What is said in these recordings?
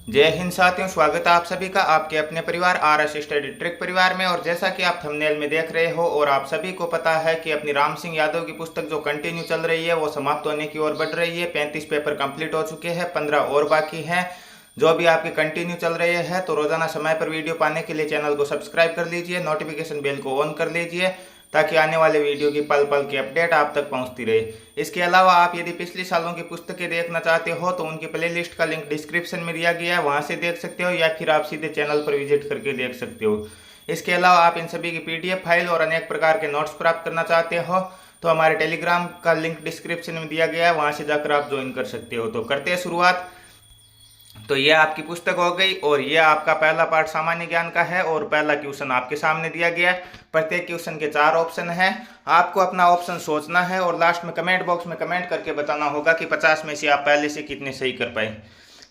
जय हिंद साथियों, स्वागत है आप सभी का आपके अपने परिवार RS स्टडी ट्रिक परिवार में। और जैसा कि आप थंबनेल में देख रहे हो और आप सभी को पता है कि अपनी राम सिंह यादव की पुस्तक जो कंटिन्यू चल रही है वो समाप्त होने की ओर बढ़ रही है। 35 पेपर कंप्लीट हो चुके हैं, 15 और बाकी हैं जो भी आपके कंटिन्यू चल रहे हैं। तो रोजाना समय पर वीडियो पाने के लिए चैनल को सब्सक्राइब कर लीजिए, नोटिफिकेशन बेल को ऑन कर लीजिए ताकि आने वाले वीडियो की पल पल की अपडेट आप तक पहुंचती रहे। इसके अलावा आप यदि पिछले सालों की पुस्तकें देखना चाहते हो तो उनकी प्लेलिस्ट का लिंक डिस्क्रिप्शन में दिया गया है, वहां से देख सकते हो या फिर आप सीधे चैनल पर विजिट करके देख सकते हो। इसके अलावा आप इन सभी की PDF फाइल और अनेक प्रकार के नोट्स प्राप्त करना चाहते हो तो हमारे टेलीग्राम का लिंक डिस्क्रिप्शन में दिया गया है, वहां से जाकर आप ज्वाइन कर सकते हो। तो करते हैं शुरुआत। तो ये आपकी पुस्तक हो गई और ये आपका पहला पार्ट सामान्य ज्ञान का है और पहला क्वेश्चन आपके सामने दिया गया है। प्रत्येक क्वेश्चन के 4 ऑप्शन हैं, आपको अपना ऑप्शन सोचना है और लास्ट में कमेंट बॉक्स में कमेंट करके बताना होगा कि 50 में से आप पहले से कितने सही कर पाए।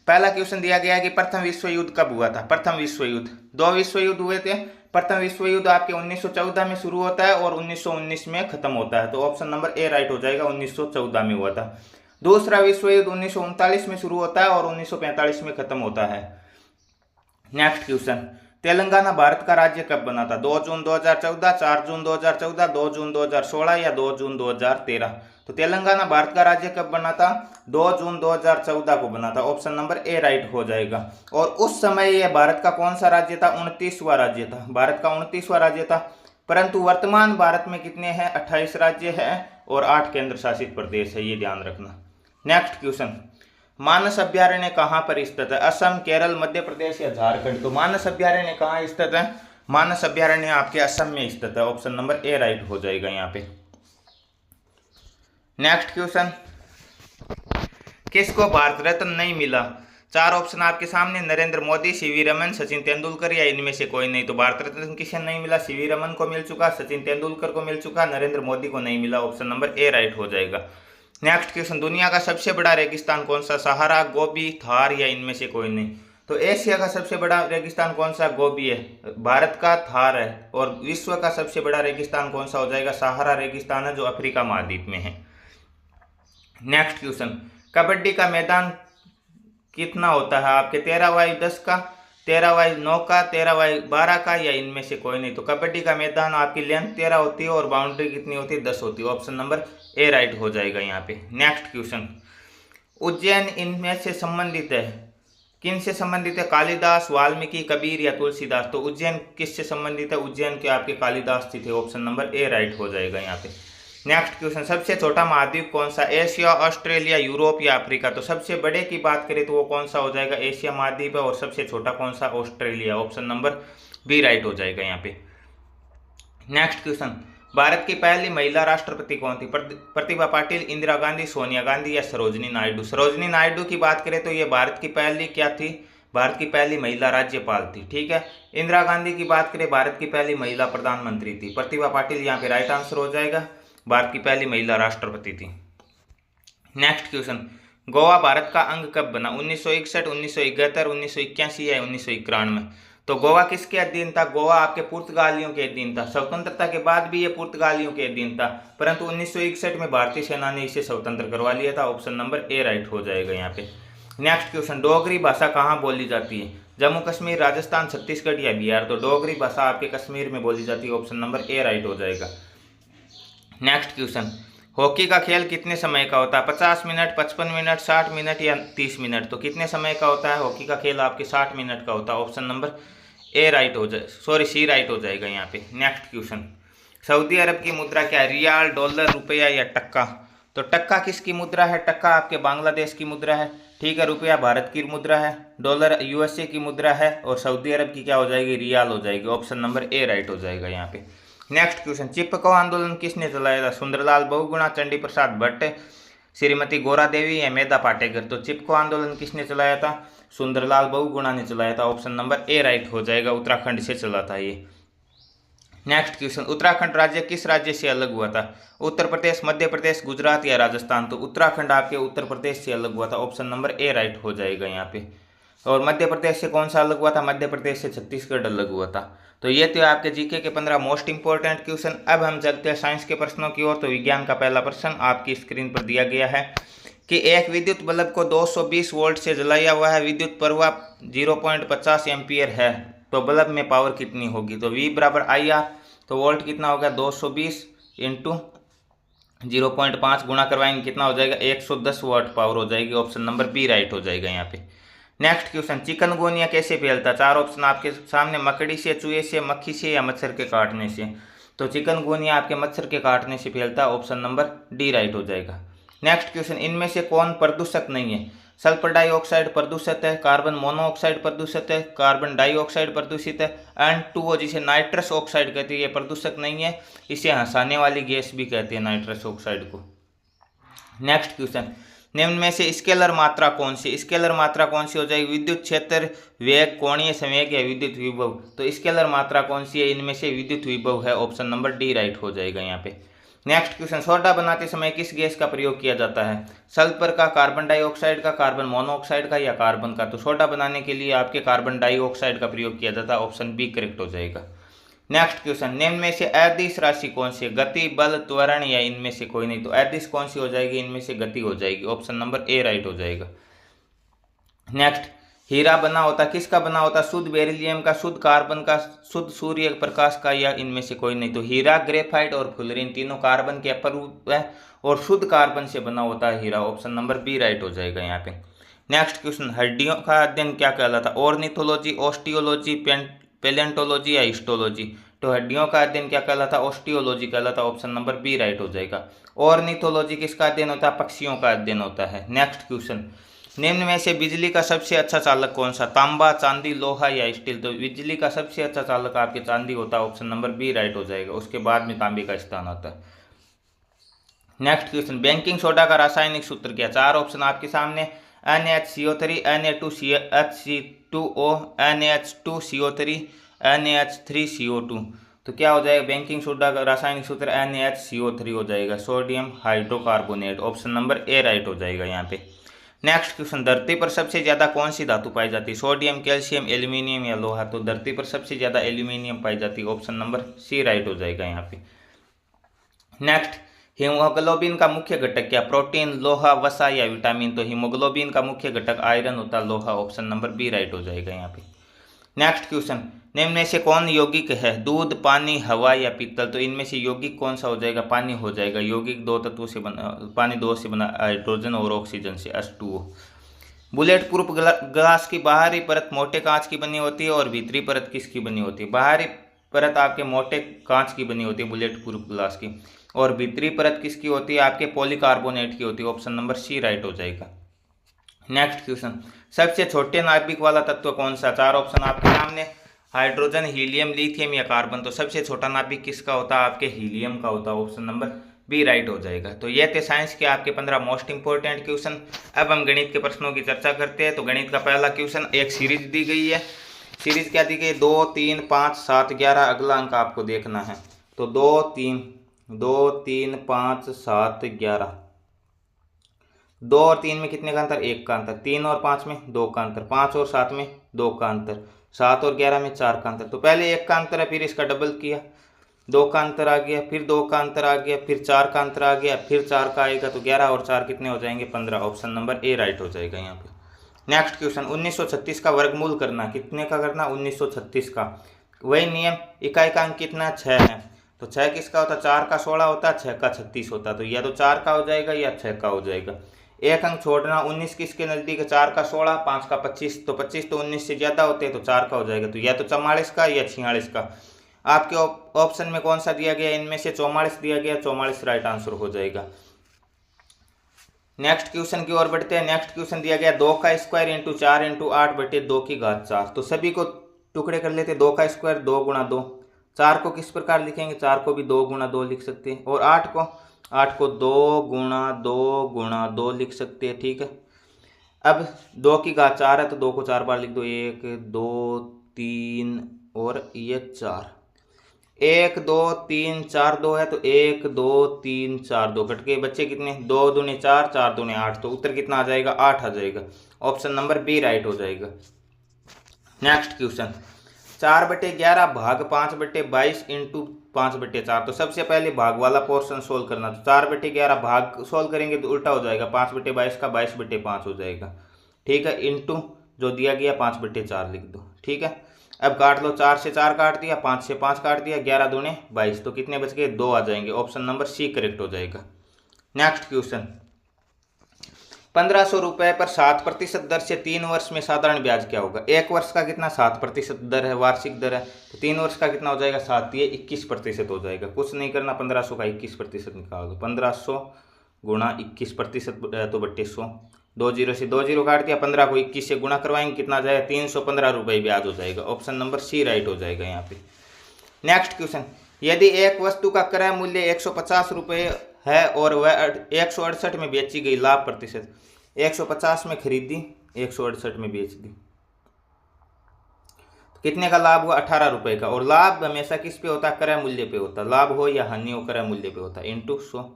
पहला क्वेश्चन दिया गया है कि प्रथम विश्व युद्ध कब हुआ था। प्रथम विश्व युद्ध, 2 विश्व युद्ध हुए थे। प्रथम विश्व युद्ध आपके 1914 में शुरू होता है और 1919 में खत्म होता है, तो ऑप्शन नंबर ए राइट हो जाएगा, 1914 में हुआ था। दूसरा विश्व युद्ध 1939 में शुरू होता है और 1945 में खत्म होता है। नेक्स्ट क्वेश्चन, तेलंगाना भारत का राज्य कब बना था। 2 जून 2014, 4 जून 2014, 2 जून 2016 या 2 जून 2013। तो तेलंगाना भारत का राज्य कब बना था, 2 जून 2014 को बना था, ऑप्शन नंबर ए राइट हो जाएगा। और उस समय यह भारत का कौन सा राज्य था, 29वां राज्य था, भारत का 29वां राज्य था। परंतु वर्तमान भारत में कितने हैं, 28 राज्य हैं और 8 केंद्र शासित प्रदेश है, ये ध्यान रखना। नेक्स्ट क्वेश्चन, मानस अभ्यारण्य कहाँ पर स्थित है, असम, केरल, मध्य प्रदेश या झारखंड। तो मानस अभ्यारण्य कहाँ स्थित है, मानस अभ्यारण्य आपके असम में स्थित है, ऑप्शन नंबर ए राइट हो जाएगा यहाँ पे। नेक्स्ट क्वेश्चन, किसको भारत रत्न नहीं मिला। 4 ऑप्शन आपके सामने, नरेंद्र मोदी, सीवी रमन, सचिन तेंदुलकर या इनमें से कोई नहीं। तो भारत रत्न किसे नहीं मिला, सीवी रमन को मिल चुका, सचिन तेंदुलकर को मिल चुका, नरेंद्र मोदी को नहीं मिला, ऑप्शन नंबर ए राइट हो जाएगा। नेक्स्ट क्वेश्चन, दुनिया का सबसे बड़ा रेगिस्तान कौन सा, सहारा, गोबी, थार या इनमें से कोई नहीं। तो एशिया का सबसे बड़ा रेगिस्तान कौन सा, गोबी है, भारत का थार है। और विश्व का सबसे बड़ा रेगिस्तान कौन सा हो जाएगा, सहारा रेगिस्तान है जो अफ्रीका महाद्वीप में है। नेक्स्ट क्वेश्चन, कबड्डी का मैदान कितना होता है आपके, 13x10 का, 13x9 का, 13x12 का या इनमें से कोई नहीं। तो कबड्डी का मैदान आपकी लेंथ 13 होती है और बाउंड्री कितनी होती है, 10 होती है, ऑप्शन नंबर ए राइट हो जाएगा यहाँ पे। नेक्स्ट क्वेश्चन, उज्जैन इनमें से संबंधित है, किन से संबंधित है, कालिदास, वाल्मीकि, कबीर या तुलसीदास। तो उज्जैन किससे संबंधित है, उज्जैन के आपके कालिदास जी थे, ऑप्शन नंबर ए राइट हो जाएगा यहाँ पे। नेक्स्ट क्वेश्चन, सबसे छोटा महाद्वीप कौन सा, एशिया, ऑस्ट्रेलिया, यूरोप या अफ्रीका। तो सबसे बड़े की बात करें तो वो कौन सा हो जाएगा, एशिया महाद्वीप है और सबसे छोटा कौन सा, Australia, option number B right हो जाएगा यहाँ पे। नेक्स्ट क्वेश्चन, भारत की पहली महिला राष्ट्रपति कौन थी, प्रतिभा पाटिल, इंदिरा गांधी, सोनिया गांधी या सरोजिनी नायडू। सरोजिनी नायडू की बात करें तो ये भारत की पहली क्या थी, भारत की पहली महिला राज्यपाल थी, ठीक है। इंदिरा गांधी की बात करें, भारत की पहली महिला प्रधानमंत्री थी। प्रतिभा पाटिल यहाँ पे राइट आंसर हो जाएगा, भारत की पहली महिला राष्ट्रपति थी। नेक्स्ट क्वेश्चन, गोवा भारत का अंग कब बना, 1961, 1971, 1981 या 1991। तो गोवा किसके अधीन था, गोवा आपके पुर्तगालियों के अधीन था। स्वतंत्रता के बाद भी ये पुर्तगालियों के अधीन था, परंतु 1961 में भारतीय सेना ने इसे स्वतंत्र करवा लिया था, ऑप्शन नंबर ए राइट हो जाएगा यहाँ पे। नेक्स्ट क्वेश्चन, डोगरी भाषा कहाँ बोली जाती है, जम्मू कश्मीर, राजस्थान, छत्तीसगढ़ या बिहार। तो डोगरी भाषा आपके कश्मीर में बोली जाती है, ऑप्शन नंबर ए राइट हो जाएगा। नेक्स्ट क्वेश्चन, हॉकी का खेल कितने समय का होता है, 50 मिनट, 55 मिनट, 60 मिनट या 30 मिनट। तो कितने समय का होता है, हॉकी का खेल आपके 60 मिनट का होता है, ऑप्शन नंबर ए राइट हो जाए, सॉरी सी राइट हो जाएगा यहाँ पे। नेक्स्ट क्वेश्चन, सऊदी अरब की मुद्रा क्या है, रियाल, डॉलर, रुपया या टक्का। तो टक्का किसकी मुद्रा है, टक्का आपके बांग्लादेश की मुद्रा है, ठीक है। रुपया भारत की मुद्रा है, डॉलर USA की मुद्रा है और सऊदी अरब की क्या हो जाएगी, रियाल हो जाएगी, ऑप्शन नंबर ए राइट हो जाएगा यहाँ पे। नेक्स्ट क्वेश्चन, चिपको आंदोलन किसने चलाया था, सुंदरलाल बहुगुणा, चंडी प्रसाद भट्ट, श्रीमती गौरा देवी या मेधा पाटेकर। तो चिपको आंदोलन किसने चलाया था, सुंदरलाल बहुगुणा ने चलाया था, ऑप्शन नंबर ए राइट हो जाएगा, उत्तराखंड से चला था ये। नेक्स्ट क्वेश्चन, उत्तराखंड राज्य किस राज्य से अलग हुआ था, उत्तर प्रदेश, मध्य प्रदेश, गुजरात या राजस्थान। तो उत्तराखंड आपके उत्तर प्रदेश से अलग हुआ था, ऑप्शन नंबर ए राइट हो जाएगा यहाँ पे। और मध्य प्रदेश से कौन सा अलग हुआ था, मध्य प्रदेश से छत्तीसगढ़ अलग हुआ था। तो ये थे आपके जीके के 15 मोस्ट इंपॉर्टेंट क्वेश्चन। अब हम चलते हैं साइंस के प्रश्नों की ओर। तो विज्ञान का पहला प्रश्न आपकी स्क्रीन पर दिया गया है, कि एक विद्युत बल्ब को 220 वोल्ट से जलाया हुआ है, विद्युत प्रवाह 0.50 एम्पियर है, तो बल्ब में पावर कितनी होगी। तो V बराबर IR, तो वोल्ट कितना होगा 220 इंटू 0.5 गुणा करवाएंगे कितना हो जाएगा 110 वाट पावर हो जाएगी। ऑप्शन नंबर बी राइट हो जाएगा यहाँ पे। नेक्स्ट क्वेश्चन, चिकनगुनिया कैसे फैलता। चार ऑप्शन आपके सामने, मकड़ी से, चूहे से, मक्खी से या मच्छर के काटने से। तो चिकनगुनिया आपके मच्छर के काटने से फैलता, ऑप्शन नंबर डी राइट हो जाएगा। नेक्स्ट क्वेश्चन, इनमें से कौन प्रदूषक नहीं है। सल्फर डाइऑक्साइड प्रदूषित है, कार्बन मोनोऑक्साइड प्रदूषित है, कार्बन डाइऑक्साइड प्रदूषित है, N2O जिसे नाइट्रस ऑक्साइड कहते हैं ये प्रदूषक नहीं है, इसे हंसाने वाली गैस भी कहते हैं नाइट्रस ऑक्साइड को। नेक्स्ट क्वेश्चन, निम्न में से स्केलर मात्रा कौन सी। स्केलर मात्रा कौन सी हो जाएगी, विद्युत क्षेत्र, वेग, कोणीय संवेग या विद्युत विभव। तो स्केलर मात्रा कौन सी है, इनमें से विद्युत विभव है, ऑप्शन नंबर डी राइट हो जाएगा यहाँ पे। नेक्स्ट क्वेश्चन, सोडा बनाते समय किस गैस का प्रयोग किया जाता है। सल्फर का, कार्बन डाइऑक्साइड का, कार्बन मोनोऑक्साइड का या कार्बन का। तो सोडा बनाने के लिए आपके कार्बन डाइऑक्साइड का प्रयोग किया जाता है, ऑप्शन बी करेक्ट हो जाएगा। नेक्स्ट क्वेश्चन, निम्न में से अदिश राशि कौन सी है, गति, बल, त्वरण या इनमें से कोई नहीं। तो अदिश कौन सी हो जाएगी, इनमें से गति हो जाएगी, ऑप्शन नंबर ए राइट हो जाएगा। नेक्स्ट, हीरा बना होता किसका बना होता, शुद्ध बेरिलियम का, शुद्ध कार्बन का, शुद्ध सूर्य प्रकाश का या इनमें से कोई नहीं। तो हीरा, ग्रेफाइट और फुलरिन तीनों कार्बन के अपरूप है और शुद्ध कार्बन से बना होता है हीरा, ऑप्शन नंबर बी राइट हो जाएगा यहाँ पे। नेक्स्ट क्वेश्चन, हड्डियों का अध्ययन क्या कहलाता, ऑर्निथोलॉजी, ऑस्टियोलॉजी, पेलेंटोलॉजी या हिस्टोलॉजी। तो हड्डियों का अध्ययन क्या कहलाता, ऑस्टियोलॉजी कहलाता, ऑप्शन नंबर बी राइट हो जाएगा। ऑर्निथोलॉजी किसका अध्ययन होता है, पक्षियों का अध्ययन होता है। नेक्स्ट क्वेश्चन, निम्न में से बिजली का सबसे अच्छा चालक कौन सा, तांबा, चांदी, लोहा या स्टील। तो बिजली का सबसे अच्छा चालक आपके चांदी होता है, ऑप्शन नंबर बी राइट हो जाएगा, उसके बाद में तांबे का स्थान आता है। नेक्स्ट क्वेश्चन, बेकिंग सोडा का रासायनिक सूत्र क्या। चार ऑप्शन आपके सामने, NaCO3, Na2HC2O, NH2CO3, NaH3CO2। तो क्या हो जाएगा, बेकिंग सोडा का रासायनिक सूत्र NaCO3 हो जाएगा, sodium hydrocarbonate, option number A right हो जाएगा यहाँ पे। नेक्स्ट क्वेश्चन, धरती पर सबसे ज्यादा कौन सी धातु पाई जाती है, सोडियम, कैल्शियम, एल्यूमिनियम या लोहा। तो धरती पर सबसे ज्यादा एल्यूमिनियम पाई जाती है, ऑप्शन नंबर सी राइट हो जाएगा यहाँ पे। नेक्स्ट, हीमोग्लोबिन का मुख्य घटक क्या, प्रोटीन, लोहा, वसा या विटामिन। तो हीमोग्लोबिन का मुख्य घटक आयरन होता है, लोहा, ऑप्शन नंबर बी राइट हो जाएगा यहाँ पे। नेक्स्ट क्वेश्चन, निम्न में से कौन यौगिक है, दूध, पानी, हवा या पीतल। तो इनमें से यौगिक कौन सा हो जाएगा, पानी हो जाएगा। यौगिक दो तत्वों से बना, पानी दो से बना, हाइड्रोजन और ऑक्सीजन से, H2O। बुलेट प्रूफ ग्लास की बाहरी परत मोटे कांच की बनी होती है और भीतरी परत किसकी बनी होती है। बाहरी परत आपके मोटे कांच की बनी होती है बुलेट प्रूफ ग्लास की, और भीतरी परत किसकी होती है, आपके पॉलीकार्बोनेट की होती है, ऑप्शन नंबर सी राइट हो जाएगा। नेक्स्ट क्वेश्चन, सबसे छोटे नाभिक वाला तत्व कौन सा। चार ऑप्शन आपके सामने, हाइड्रोजन, हीलियम, लिथियम या कार्बन। तो सबसे छोटा नाभिक किसका होता है, आपके हीलियम का होता है, ऑप्शन नंबर बी राइट हो जाएगा। तो ये थे साइंस के आपके 15 मोस्ट इंपोर्टेंट क्वेश्चन। अब हम गणित के प्रश्नों की चर्चा करते हैं। तो गणित का पहला क्वेश्चन, एक सीरीज दी गई है, सीरीज क्या दी गई, 2, 3, 5, 7, 11। अगला अंक आपको देखना है। तो 2, 3, 5, 7, 11। 2 और 3 में कितने का अंतर, 1 का अंतर। 3 और 5 में 2 का अंतर। 5 और 7 में 2 का अंतर। 7 और 11 में 4 का अंतर। तो पहले 1 का अंतर है, फिर इसका डबल किया, 2 का अंतर आ गया, फिर 2 का अंतर आ गया, फिर 4 का अंतर आ गया, फिर 4 का आएगा। तो 11 और 4 कितने हो जाएंगे, 15, ऑप्शन नंबर ए राइट हो जाएगा यहाँ पे। नेक्स्ट क्वेश्चन, 1936 का वर्गमूल करना, कितने का करना, 1936 का। वही नियम, इकाई का अंक कितना, 6 है। तो 6 किसका होता है, 4 का 16 होता है, 6 का 36 होता है। तो या तो 4 का हो जाएगा या 6 का हो जाएगा। एक अंक छोड़ना, 19 किसके नजदीक है, 4 का 16, 5 का 25। तो 25 तो 19 से ज्यादा होते हैं, तो 4 का हो जाएगा। तो या तो 44 का या 46 का। आपके ऑप्शन में कौन सा दिया गया, इनमें से 44 दिया गया, 44 राइट आंसर हो जाएगा। नेक्स्ट क्वेश्चन की ओर बढ़ते हैं। नेक्स्ट क्वेश्चन दिया गया 2 का स्क्वायर इंटू 4 इंटू 8 बटे 2 की घात 4। तो सभी को टुकड़े कर लेते हैं। 2 का स्क्वायर 2 गुणा 2। 4 को किस प्रकार लिखेंगे, 4 को भी 2 गुणा 2 लिख सकते हैं। और 8 को 2 गुणा 2 गुणा 2 लिख सकते हैं, ठीक है। अब 2 की घात 4 है, तो 2 को 4 बार लिख दो, 1, 2, 3 और ये 4। 1, 2, 3, 4, 2 है, तो 1, 2, 3, 4, 2 कट के बच्चे कितने, 2 दूनी 4, 4 दूनी 8। तो उत्तर कितना आ जाएगा, 8 आ जाएगा, ऑप्शन नंबर बी राइट हो जाएगा। नेक्स्ट क्वेश्चन, 4/11 भाग 5/22 इंटू 5/4। तो सबसे पहले भाग वाला पोर्शन सोल्व करना। तो 4/11 भाग सोल्व करेंगे तो उल्टा हो जाएगा, 5/22 का 22/5 हो जाएगा। ठीक है, इंटू जो दिया गया 5/4 लिख दो। ठीक है, अब काट लो, 4 से 4 काट दिया, 5 से 5 काट दिया, 11 दूने 22। तो कितने बच गए? 2 आ जाएंगे। ऑप्शन नंबर सी करेक्ट हो जाएगा। नेक्स्ट क्वेश्चन, 1500 रुपए पर 7% दर से 3 वर्ष में साधारण ब्याज क्या होगा? 1 वर्ष का कितना 7% दर है, वार्षिक दर है। तो 3 वर्ष का कितना हो जाएगा? 7, ये 21% हो जाएगा। कुछ नहीं करना, 1500 का 21% निकाल दो। 1500 गुणा 21% तो बट्टे 100, 2 जीरो से 2 जीरो काट दिया, 15 को 21 से गुणा करवाएंगे, कितना जाएगा? 315 रुपये ब्याज हो जाएगा। ऑप्शन नंबर सी राइट हो जाएगा यहाँ पे। नेक्स्ट क्वेश्चन, यदि एक वस्तु का क्रय मूल्य 150 रुपये है और वह 168 में बेची गई, लाभ प्रतिशत 150 में खरीदी, 168 में बेच दी, तो कितने का लाभ हुआ? 18 रुपये का। और लाभ हमेशा किस पे होता है? क्रय मूल्य पे होता है। लाभ हो या हानि हो, क्रय मूल्य पे होता है, इंटू 100।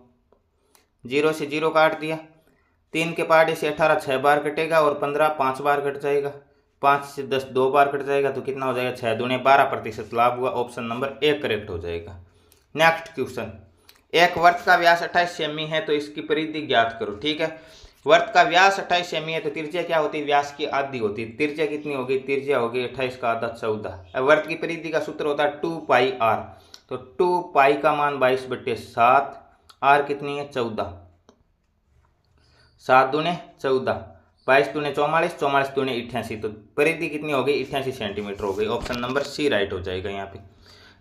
0 से 0 काट दिया, 3 के पहाड़े से 18 6 बार कटेगा और 15 5 बार कट जाएगा, 5 से 10 2 बार कट जाएगा, तो कितना हो जाएगा? 6 दूने 12% लाभ हुआ। ऑप्शन नंबर ए करेक्ट हो जाएगा। नेक्स्ट क्वेश्चन, एक वृत्त का व्यास 28 सेमी है तो इसकी परिधि ज्ञात करो। ठीक है, वृत्त का व्यास 28 सेमी है तो त्रिज्या क्या होती है? व्यास की आधी होती है। त्रिज्या कितनी होगी? त्रिज्या होगी 28 का आधा 14। अब वृत्त की परिधि का सूत्र होता है 2πr। तो 2π का मान 22/7, r कितनी है? 14, 7 दूने 14, 22 दूने 44, 44 दूने 88, तो परिधि कितनी हो गई? 88 सेंटीमीटर हो गई। ऑप्शन नंबर सी राइट हो जाएगा यहाँ पे।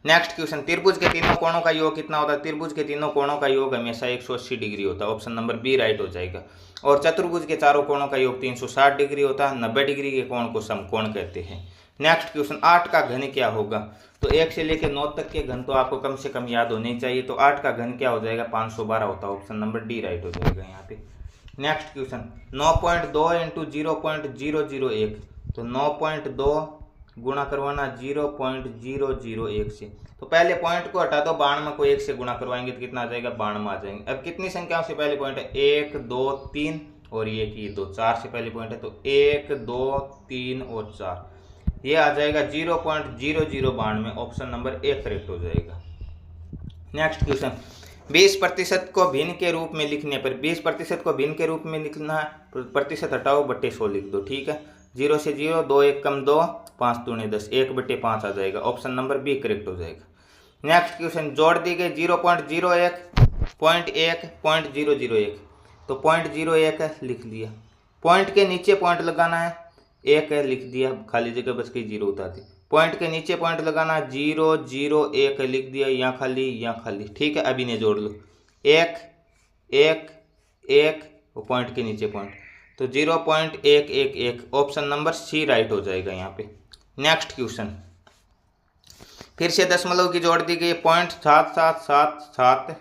नेक्स्ट क्वेश्चन, त्रिभुज के तीनों कोणों का योग कितना होता है? त्रिभुज के तीनों कोणों का योग हमेशा 180 डिग्री होता है। ऑप्शन नंबर बी राइट हो जाएगा। और चतुर्भुज के चारों कोणों का योग 360 डिग्री होता है। 90 डिग्री के कोण को समकोण कहते हैं। नेक्स्ट क्वेश्चन, 8 का घन क्या होगा? तो 1 से लेकर 9 तक के घन तो आपको कम से कम याद होने चाहिए। तो 8 का घन क्या हो जाएगा? 512 होता है। ऑप्शन नंबर डी राइट हो जाएगा यहाँ पे। Next question, 9.2 into 0.001। तो 9.2 गुणा करवाना 0.001 से। तो पहले पॉइंट को हटा दो, 92 को 1 से गुणा करवाएंगे तो कितना आ जाएगा? 92 आ जाएंगे। अब कितनी संख्याओं से पहले पॉइंट है? 1 2 3 और ये की 2, 4 से पहले पॉइंट है। तो 1 2 3 और 4, ये आ जाएगा 0.0092। ऑप्शन नंबर ए करेक्ट हो जाएगा। नेक्स्ट क्वेश्चन, 20% को भिन्न के रूप में लिखने पर, 20% को भिन्न के रूप में लिखना है, प्रतिशत हटाओ बट्टे 100 लिख दो। ठीक है, 0 से 0, 2 1 कम 2, 5 दूने 10, 1/5 आ जाएगा। ऑप्शन नंबर बी करेक्ट हो जाएगा। नेक्स्ट क्वेश्चन, जोड़ दी गई 0.01, 0.1, 0.001। तो 0.01 है, लिख दिया। पॉइंट के नीचे पॉइंट लगाना है, 1 है, लिख दिया, खाली जगह बच गई 0 उतार दी। पॉइंट के नीचे पॉइंट लगाना है, 0 0 1 है, लिख दिया, यहाँ खाली यहाँ खाली। ठीक है, अभी इन्हें जोड़ लो, 1 1 1 और पॉइंट के नीचे पॉइंट, तो 0.111। ऑप्शन नंबर सी राइट हो जाएगा यहाँ पे। नेक्स्ट क्वेश्चन, फिर से दशमलव की जोड़ दी गई, 0.7777,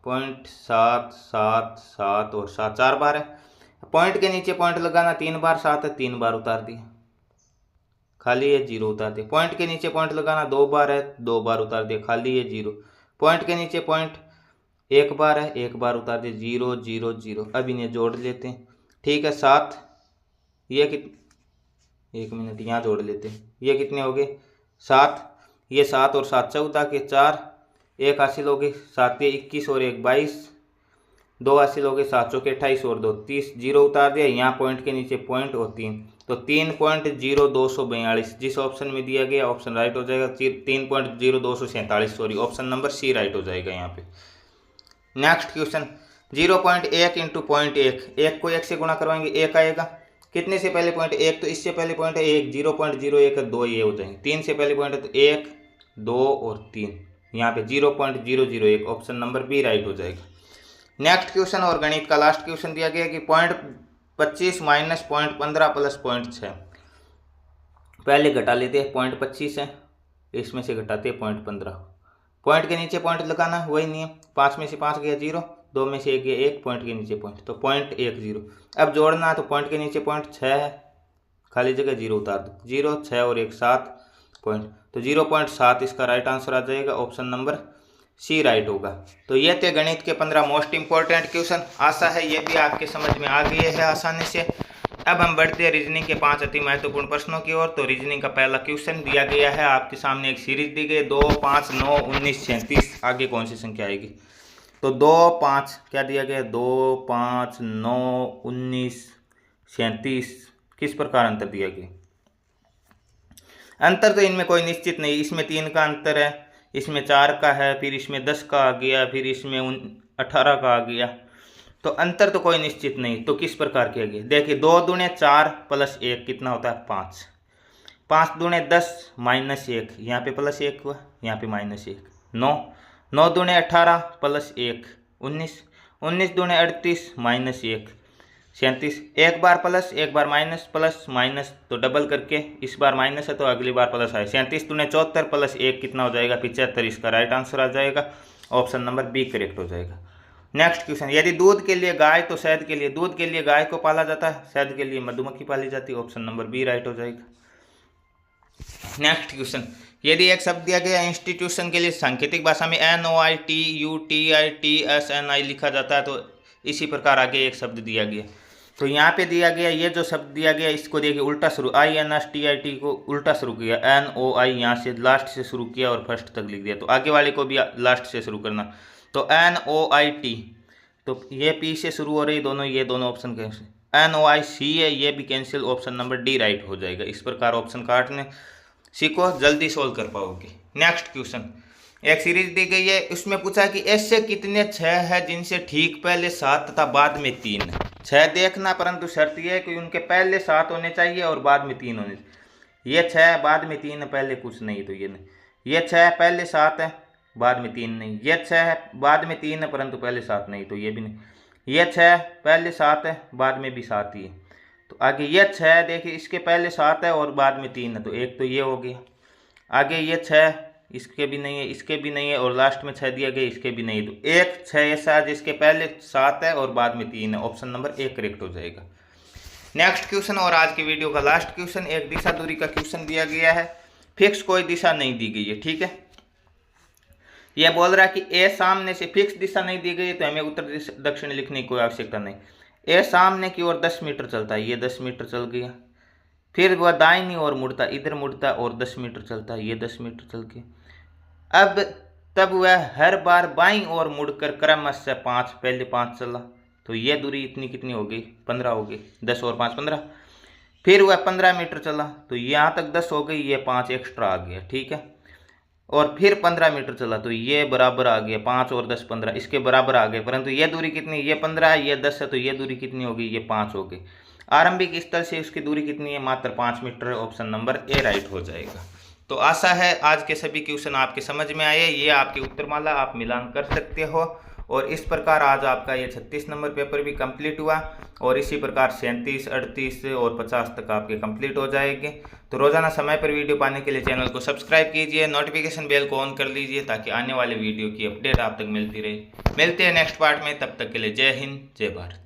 0.777 और 7 4 बार है। पॉइंट के नीचे पॉइंट लगाना, 3 बार 7 है, 3 बार उतार दिया, खाली है 0 उतार दिया। पॉइंट के नीचे पॉइंट लगाना, 2 बार है, 2 बार उतार दिया, खाली है 0। पॉइंट के नीचे पॉइंट 1 बार है, 1 बार उतार दिया, 0 0 0। अब इन्हें जोड़ लेते हैं। ठीक है, 7, ये एक मिनट यहाँ जोड़ लेते हैं, ये कितने हो गए? 7, ये 7 और 7 14 के 4, 1 हासिल हो गए, 7 ये 21 और 1 22, 2 हासिल हो गए, 7 चौके 28 और 2 30, 0 उतार दिया, यहाँ पॉइंट के नीचे पॉइंट और 3, तो 3.0242 जिस ऑप्शन में दिया गया ऑप्शन राइट हो जाएगा। 3.0247, sorry, option number C right हो जाएगा यहाँ पे। नेक्स्ट क्वेश्चन, 0.1 इंटू 0.1, 1 को 1 से गुणा करवाएंगे, 1 आएगा। कितने से पहले पॉइंट? 1, तो इससे पहले पॉइंट है 1, 0.01 है, 2 ये हो जाएंगे। 3 से पहले पॉइंट है तो 1 2 और 3, यहाँ पे 0.001। ऑप्शन नंबर बी राइट हो जाएगा। नेक्स्ट क्वेश्चन और गणित का लास्ट क्वेश्चन दिया गया कि 0.25 माइनस 0.15 प्लस 0.6। पहले घटा लेते हैं, 0.25 है, इसमें से घटाते हैं 0.15। पॉइंट के नीचे पॉइंट लगाना है, वही नियम, 5 में से 5 गया 0, 2 में से 1 गया 1, पॉइंट के नीचे पॉइंट, तो 0.10। अब जोड़ना है तो पॉइंट के नीचे पॉइंट 6 है, खाली जगह 0 उतार दो, 0 6 और 1 7 पॉइंट, तो 0.7 इसका राइट आंसर आ जाएगा। ऑप्शन नंबर सी राइट होगा। तो ये थे गणित के 15 मोस्ट इंपॉर्टेंट क्वेश्चन। आशा है ये भी आपके समझ में आ गए हैं आसानी से। अब हम बढ़ते हैं रीजनिंग के 5 अति महत्वपूर्ण प्रश्नों की ओर। तो रीजनिंग का पहला क्वेश्चन दिया गया है आपके सामने, एक सीरीज दी गई 2, 5, 9, 19, 37। आगे कौन सी संख्या आएगी? तो 2, 5 क्या दिया गया? 2, 5, 9, 19, 37। किस प्रकार अंतर दिया गया? अंतर तो इनमें कोई निश्चित नहीं, इसमें 3 का अंतर है, इसमें 4 का है, फिर इसमें 10 का आ गया, फिर इसमें 18 का आ गया। तो अंतर तो कोई निश्चित नहीं। तो किस प्रकार किया गया? देखिए 2 दूने 4 प्लस 1 कितना होता है? 5। 5 दूने 10 माइनस 1, यहाँ पे प्लस 1 हुआ, यहाँ पे माइनस 1। 9, 9 दूने 18 plus 1 19, 19 दूने 38 minus 1 37। एक बार प्लस एक बार माइनस, प्लस माइनस तो डबल करके, इस बार माइनस है तो अगली बार प्लस आए। 37 दूने 74 प्लस 1 कितना हो जाएगा? 75। इसका राइट आंसर आ जाएगा, ऑप्शन नंबर बी करेक्ट हो जाएगा। नेक्स्ट क्वेश्चन, यदि दूध के लिए गाय तो शहद के लिए? दूध के लिए गाय को पाला जाता है, शहद के लिए मधुमक्खी पाली जाती है, ऑप्शन नंबर बी राइट हो जाएगा। नेक्स्ट क्वेश्चन, यदि एक शब्द दिया गया इंस्टीट्यूशन के लिए सांकेतिक भाषा में NOITUTITSNI लिखा जाता है, तो इसी प्रकार आगे एक शब्द दिया गया। तो यहाँ पे दिया गया, ये जो शब्द दिया गया इसको देखिए उल्टा शुरू, INSTIT को उल्टा शुरू किया, NOI यहाँ से लास्ट से शुरू किया और फर्स्ट तक लिख दिया। तो आगे वाले को भी लास्ट से शुरू करना। तो NOIT, तो ये P से शुरू हो रही दोनों, ये दोनों ऑप्शन कैंसिल। NOIC है, ये भी cancel, option number D right हो जाएगा। इस प्रकार ऑप्शन काटने सीखो, जल्दी सोल्व कर पाओगे। नेक्स्ट क्वेश्चन, एक सीरीज दी गई है, उसमें पूछा कि ऐसे कितने 6 है जिनसे ठीक पहले 7 तथा बाद में 3 है। 6 देखना, परंतु शर्त यह है कि उनके पहले 7 होने चाहिए और बाद में 3 होने चाहिए। ये 6 बाद में 3 है, पहले कुछ नहीं, तो ये नहीं। ये 6 पहले 7 है, बाद में 3 नहीं। ये 6 है बाद में 3 है, परंतु पहले 7 नहीं, तो ये भी नहीं। ये 6 पहले 7 है, बाद में भी 7 ही है। तो आगे ये 6 देखिए, इसके पहले 7 है और बाद में 3 है, तो एक तो ये हो गया। आगे ये 6 इसके भी नहीं है, इसके भी नहीं है, और लास्ट में 6 दिया गया, इसके भी नहीं। तो एक 6 ऐसा जिसके पहले 7 है और बाद में 3 है, ऑप्शन नंबर ए करेक्ट हो जाएगा। नेक्स्ट क्वेश्चन और आज की वीडियो का लास्ट क्वेश्चन, एक दिशा दूरी का क्वेश्चन दिया गया है, फिक्स कोई दिशा नहीं दी गई है, ठीक है। यह बोल रहा है कि ए सामने से, फिक्स दिशा नहीं दी गई है तो हमें उत्तर दक्षिण लिखने की कोई आवश्यकता नहीं। ए सामने की ओर 10 मीटर चलता है, ये 10 मीटर चल गया। फिर वह दाहिनी ओर मुड़ता, इधर मुड़ता और 10 मीटर चलता है, ये 10 मीटर चल गया। अब तब वह हर बार बाईं ओर मुड़कर क्रमशः 5, पहले 5 चला, तो यह दूरी इतनी कितनी हो गई? 15 हो गई। 10 और 5 15। फिर वह 15 मीटर चला, तो यहाँ तक 10 हो गई, ये 5 एक्स्ट्रा आ गया, ठीक है। और फिर 15 मीटर चला, तो ये बराबर आ गया, 5 और 10 15, इसके बराबर आ गए। परंतु ये दूरी कितनी? ये 15 है, ये 10 है, तो ये दूरी कितनी होगी? ये 5 हो गई। आरंभिक स्थल से उसकी दूरी कितनी है? मात्र 5 मीटर है, ऑप्शन नंबर ए राइट हो जाएगा। तो आशा है आज के सभी क्वेश्चन आपके समझ में आए। ये आपकी उत्तरमाला आप मिलान कर सकते हो, और इस प्रकार आज आपका ये 36 नंबर पेपर भी कंप्लीट हुआ, और इसी प्रकार 37, 38 और 50 तक आपके कंप्लीट हो जाएंगे। तो रोजाना समय पर वीडियो पाने के लिए चैनल को सब्सक्राइब कीजिए, नोटिफिकेशन बेल को ऑन कर लीजिए, ताकि आने वाले वीडियो की अपडेट आप तक मिलती रहे। मिलते हैं नेक्स्ट पार्ट में, तब तक के लिए जय हिंद, जय भारत।